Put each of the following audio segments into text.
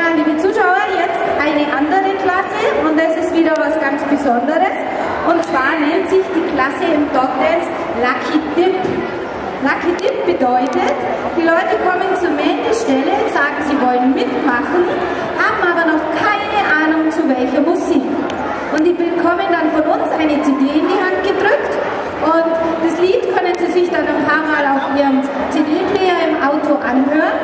Ja, liebe Zuschauer, jetzt eine andere Klasse und das ist wieder was ganz Besonderes. Und zwar nennt sich die Klasse im Dog Dance Lucky Dip. Lucky Dip bedeutet, die Leute kommen zur Meldestelle, sagen, sie wollen mitmachen, haben aber noch keine Ahnung zu welcher Musik. Und die bekommen dann von uns eine CD in die Hand gedrückt und das Lied können sie sich dann ein paar Mal auf ihrem CD-Player im Auto anhören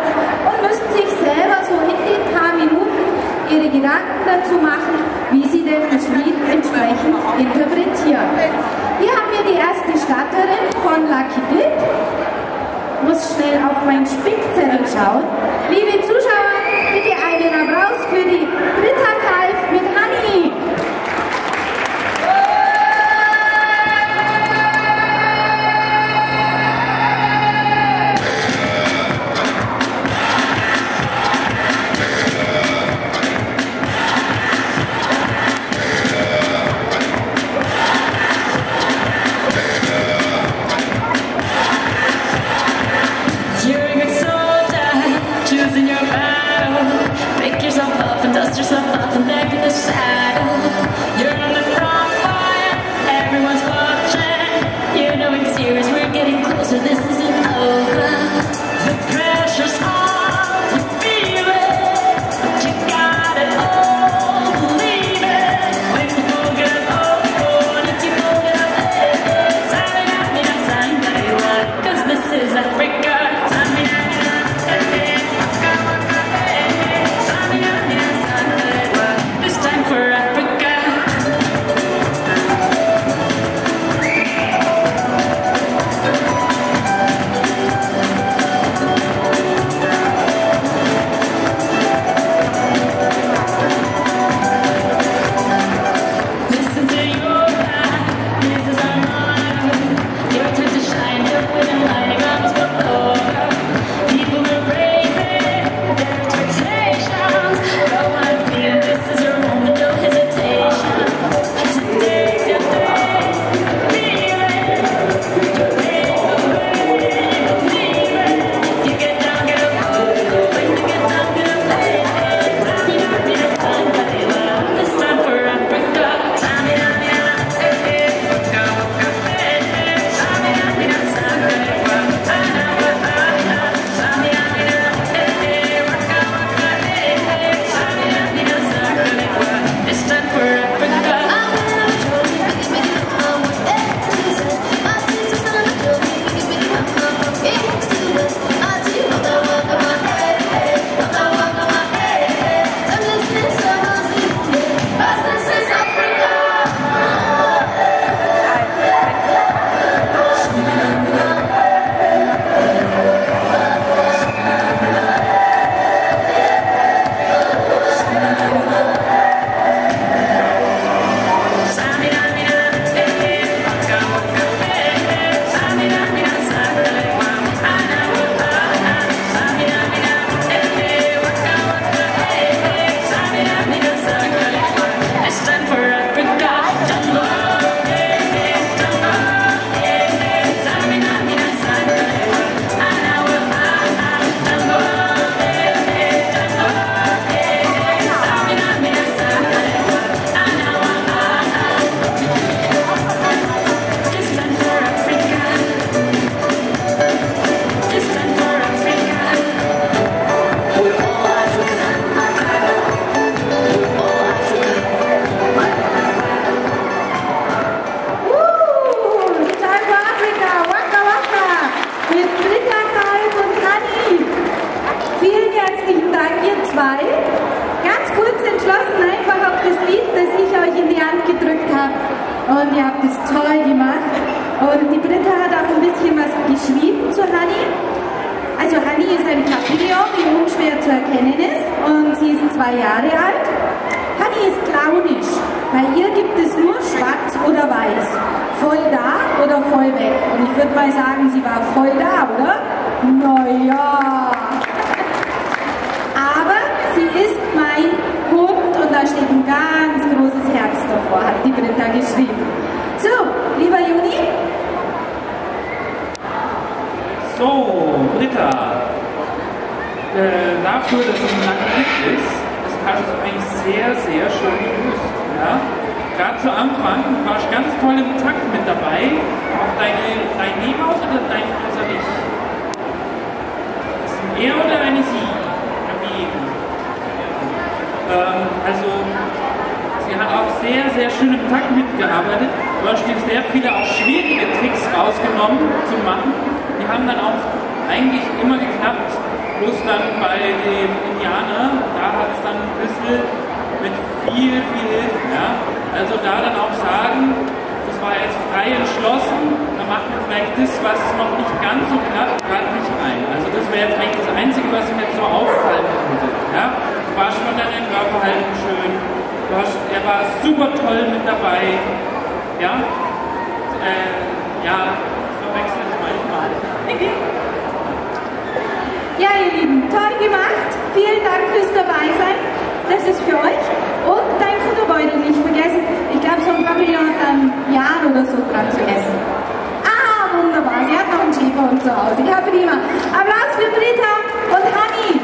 und müssen sich selber so in den paar Minuten ihre Gedanken dazu machen, wie sie denn das Lied entsprechend interpretieren. Hier haben wir die erste Starterin von Lucky Dip. Ich muss schnell auf meinen Spickzettel schauen. Liebe Zuschauer, bitte einen Applaus für die Britta Kalf mit Hanni. Dust yourself off and back in the saddle. You're on the front line, everyone's watching. You know it's serious, we're getting closer, this isn't over. The pressure's on, you feel it, but you got it all, believe it. When you forget all, if you forget it, cause this is Africa. Ganz kurz entschlossen einfach auf das Lied, das ich euch in die Hand gedrückt habe. Und ihr habt es toll gemacht. Und die Britta hat auch ein bisschen was geschrieben zu Hanni. Also Hanni ist ein Papillon, die unschwer zu erkennen ist. Und sie ist 2 Jahre alt. Hanni ist launisch. Bei ihr gibt es nur schwarz oder weiß. Voll da oder voll weg. Und ich würde mal sagen, sie war voll da, oder? Naja. Aber sie ist mein Hund und da steht ein ganz großes Herz davor, hat die Britta geschrieben. So, lieber Juni. So, Britta. Dafür, dass es ein Lucky Dip ist, hast du es eigentlich sehr, sehr schön gelöst. Ja? Gerade zu Anfang, du warst ganz toll im Takt mit dabei. Auch dein Nehmaus oder dein großer Ich? Ist ein Er oder eine Sie? Also, sie hat auch sehr, sehr schön im Takt mitgearbeitet. Du hast dir sehr viele auch schwierige Tricks rausgenommen zu machen. Die haben dann auch eigentlich immer geklappt. Bloß dann bei dem Indianer, da hat es dann ein bisschen mit viel, viel Hilfe. Ja? Also da dann auch sagen, das war jetzt frei entschlossen, da macht man vielleicht das, was noch nicht ganz so klappt, gerade nicht rein. Also das wäre jetzt eigentlich das Einzige, was mir jetzt so auffallen würde. Ja? Du warst von deinem Körperhaltung schön, er war super toll mit dabei. Ja, verwechselt es manchmal. Ja, ihr Lieben, toll gemacht. Vielen Dank fürs Dabeisein. Das ist für euch. Und dein Futterbeutel nicht vergessen. Ich glaube, so ein Pavillon hat ein Jahr oder so dran zu essen. Ah, wunderbar. Sie hat noch einen Schäferhund zu Hause. Ja, prima. Applaus für Britta und Hanni.